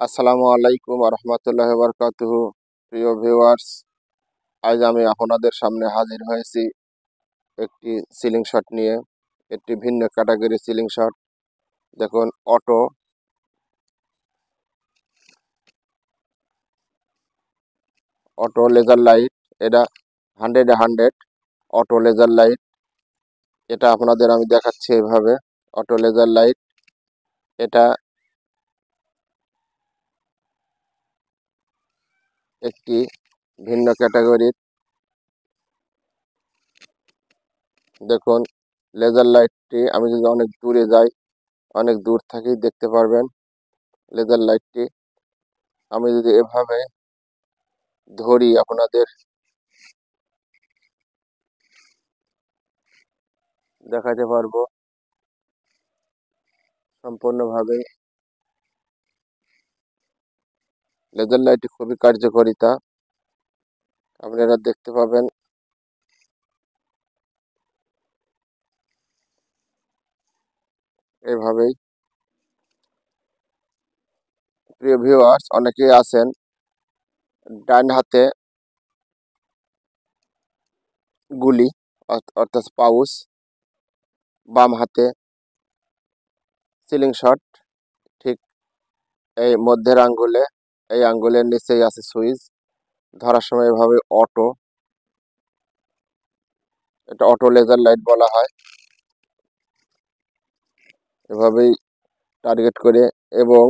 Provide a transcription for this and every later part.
আসসালামু আলাইকুম রহমতুল্লাহ বরকাতুহু। প্রিয় ভিউয়ার্স, আজ আমি আপনাদের সামনে হাজির হয়েছি একটি সিলিং শট নিয়ে। একটি ভিন্ন ক্যাটাগরি সিলিং শট। দেখুন, অটো লেজার লাইট। এটা 100 অটো লেজার লাইট। এটা আপনাদের আমি দেখাচ্ছি এইভাবে। অটো লেজার লাইট এটা একটি ভিন্ন ক্যাটাগরির। দেখুন, লেজার লাইটটি আমি যদি অনেক দূরে যাই, অনেক দূর থেকেই দেখতে পারবেন লেজার লাইটটি। আমি যদি এভাবে ধরি আপনাদের দেখাতে পারবো সম্পূর্ণভাবে। লেজার লাইট খুবই কার্যকারিতা আপনারা দেখতে পাবেন এভাবেই। প্রিয় ভিউয়ার্স, অনেকেই আছেন ডান হাতে গুলি অর্থাৎ পাউস, বাম হাতে সিলিং শট। ঠিক এই মধ্যের আঙ্গুলে, এই আঙ্গুলের নিচেই আছে সুইচ। ধরার সময় এভাবে এটা অটো লেজার লাইট বলা হয়। এভাবেই টার্গেট করে, এবং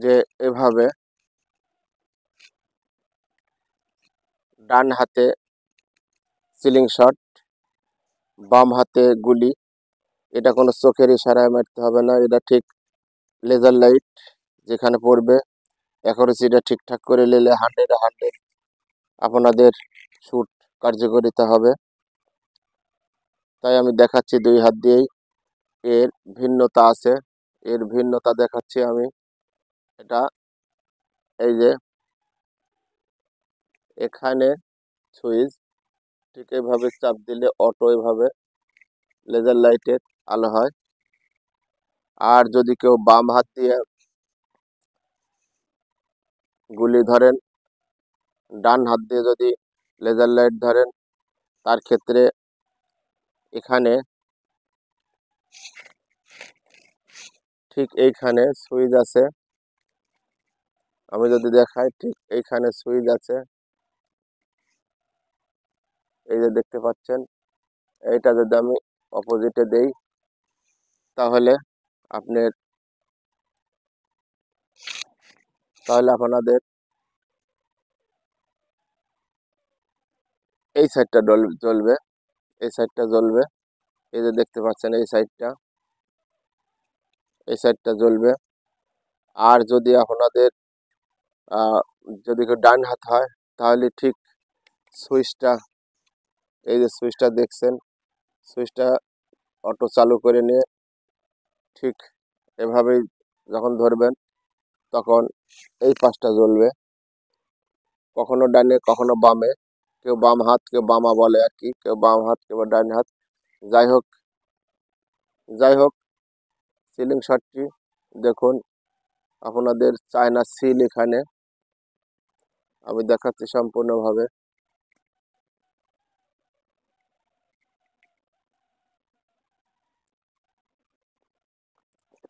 যে এভাবে ডান হাতে সিলিং শট, বাম হাতে গুলি। এটা কোনো চোখের ইশারায় মারতে হবে না, এটা ঠিক লেজার লাইট যেখানে পড়বে অ্যাকুরেসিটা ঠিকঠাক করে নিলে 100 আপনাদের শুট কার্যকারিতা হবে। তাই আমি দেখাচ্ছি দুই হাত দিয়েই। এর ভিন্নতা আছে, এর ভিন্নতা দেখাচ্ছি আমি। এটা এই যে এখানে সুইচ, ঠিক এভাবে চাপ দিলে অটো এভাবে লেজার লাইটের আলো হয়। আর যদি কেউ বাম হাত দিয়ে গুলি ধরেন, ডান হাত দিয়ে যদি লেজার লাইট ধরেন, তার ক্ষেত্রে এখানে ঠিক এইখানে সুইচ আছে। আমি যদি দেখাই, ঠিক এইখানে সুইচ আছে, এই যে দেখতে পাচ্ছেন। এইটা যদি আমি অপোজিটে দেই, তাহলে আপনার আপনাদের এই সাইডটা জ্বলবে, এই সাইডটা জ্বলবে। এই যে দেখতে পাচ্ছেন, এই সাইডটা জ্বলবে। আর যদি আপনাদের যদি কেউ ডান হাত হয়, তাহলে ঠিক সুইচটা, এই যে সুইচটা দেখছেন, সুইচটা অটো চালু করে নিয়ে ঠিক এভাবেই যখন ধরবেন, তখন এই পাশটা জ্বলবে, কখনো ডানে কখনো বামে। কেউ বাম হাত, কেউ বামা বলে আর কি, কেউ বাম হাত, কেউ ডান হাত। যাই হোক, যাই হোক, সিলিং শটটি দেখুন, আপনাদের চায়না সিল এখানে আমি দেখাচ্ছি সম্পূর্ণভাবে।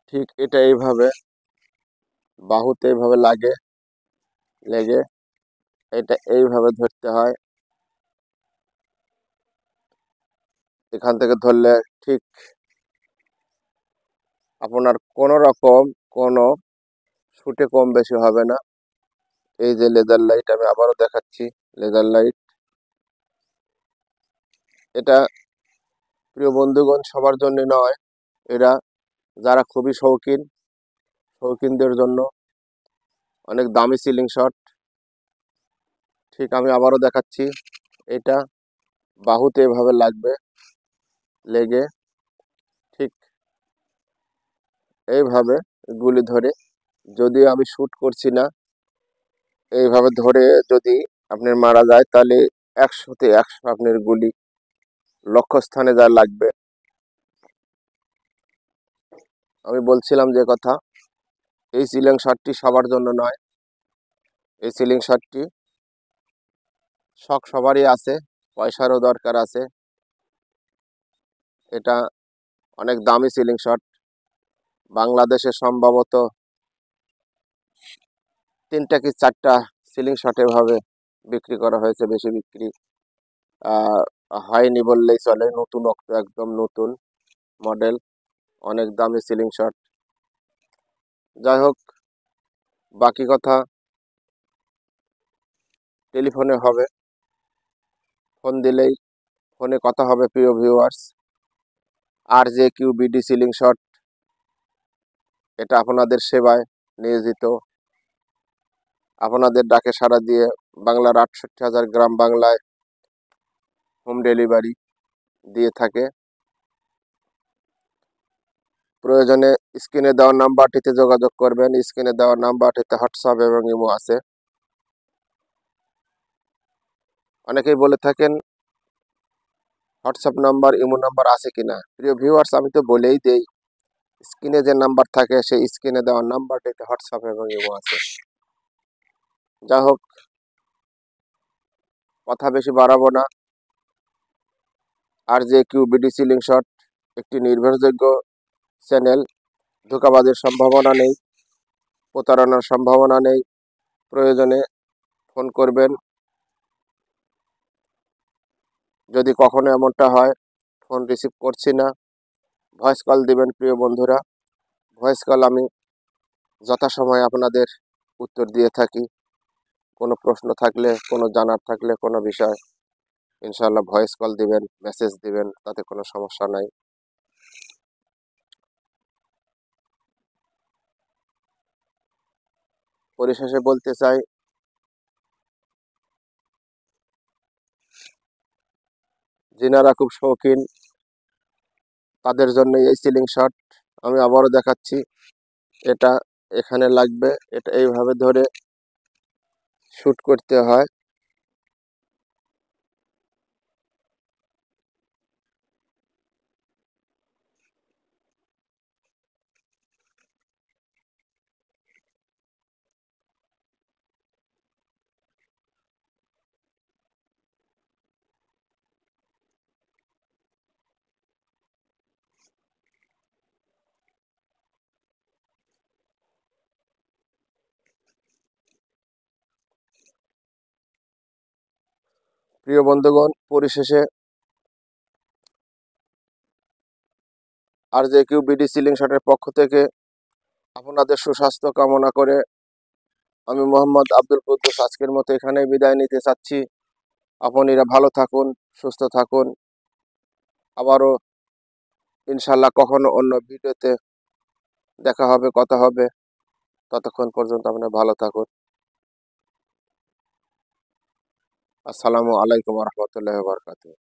ঠিক এটা এইভাবে বাহুতে এইভাবে লেগে এটা এইভাবে ধরতে হয়। এখান থেকে ধরলে ঠিক আপনার কোনো রকম কোনো শুটে কম বেশি হবে না। এই যে লেজার লাইট, আমি আবারও দেখাচ্ছি লেজার লাইট। এটা প্রিয় বন্ধুগণ সবার জন্য নয়, এরা যারা খুবই শৌখিনদের জন্য অনেক দামি সিলিং শট। ঠিক আমি আবারও দেখাচ্ছি, এটা বাহুতে এভাবে লেগে ঠিক এইভাবে গুলি ধরে, যদিও আমি শ্যুট করছি না, এইভাবে ধরে যদি আপনার মারা যায়, তাহলে 100-তে 100 আপনার গুলি লক্ষ্যস্থানে যা লাগবে। আমি বলছিলাম যে কথা, এই সিলিং শটটি সবার জন্য নয়। এই সিলিং শটটি শখ সবারই আছে, পয়সারও দরকার আছে। এটা অনেক দামি সিলিং শট। বাংলাদেশে সম্ভবত 3টা কি 4টা সিলিং শট এভাবে বিক্রি করা হয়েছে, বেশি বিক্রি হয়নি বললেই চলে। নতুন একদম নতুন মডেল, অনেক দামি সিলিং শট। যাই হোক, বাকি কথা টেলিফোনে হবে, ফোন দিলেই ফোনে কথা হবে প্রিয় ভিউয়ার্স। RJQBD সিলিং শট, এটা আপনাদের সেবায় নিয়োজিত। আপনাদের ডাকে সাড়া দিয়ে বাংলার 68,000 গ্রাম বাংলায় হোম ডেলিভারি দিয়ে থাকে। প্রয়োজনে স্ক্রিনে দেওয়া নাম্বারটিতে যোগাযোগ করবেন। স্ক্রিনে দেওয়া নাম্বারটিতে হোয়াটসঅ্যাপ এবং ইমো আছে। অনেকেই বলে থাকেন হোয়াটসঅ্যাপ নাম্বার, ইমো নাম্বার আছে কিনা। প্রিয় ভিউয়ার্স, আমি তো বলেই দেই, স্ক্রিনে যে নাম্বার থাকে সেই স্ক্রিনে দেওয়া নাম্বারটিতে হোয়াটসঅ্যাপ এবং ইমো আছে। যাই হোক, কথা বেশি বাড়াবো না। RJQBD সিলিং শট একটি নির্ভরযোগ্য চ্যানেল। ধোঁকাবাজের সম্ভাবনা নেই, প্রতারণার সম্ভাবনা নেই। প্রয়োজনে ফোন করবেন। যদি কখনো এমনটা হয় ফোন রিসিভ করছি না, ভয়েস কল দিবেন প্রিয় বন্ধুরা। ভয়েস কল আমি যথাসময়ে আপনাদের উত্তর দিয়ে থাকি। কোনো প্রশ্ন থাকলে, কোনো জানার থাকলে, কোনো বিষয়, ইনশাআল্লাহ ভয়েস কল দিবেন, মেসেজ দিবেন, তাতে কোনো সমস্যা নাই। পরিশেষে বলতে চাই, যিনারা খুব শৌখিন তাদের জন্য এই সিলিং শট। আমি আবারও দেখাচ্ছি, এটা এখানে লাগবে, এটা এইভাবে ধরে শুট করতে হয়। প্রিয় বন্ধুগণ, পরিশেষে RJQBD সিলিং শটের পক্ষ থেকে আপনাদের সুস্বাস্থ্য কামনা করে আমি মোহাম্মদ আব্দুল কুদ্দুস আজকের মতো এখানেই বিদায় নিতে চাচ্ছি। আপনারা ভালো থাকুন, সুস্থ থাকুন। আবারও ইনশাল্লাহ কখনো অন্য ভিডিওতে দেখা হবে, কথা হবে। ততক্ষণ পর্যন্ত আপনারা ভালো থাকুন। আসসালামু আলাইকুম ওয়া রাহমাতুল্লাহি ওয়া বারাকাতুহু।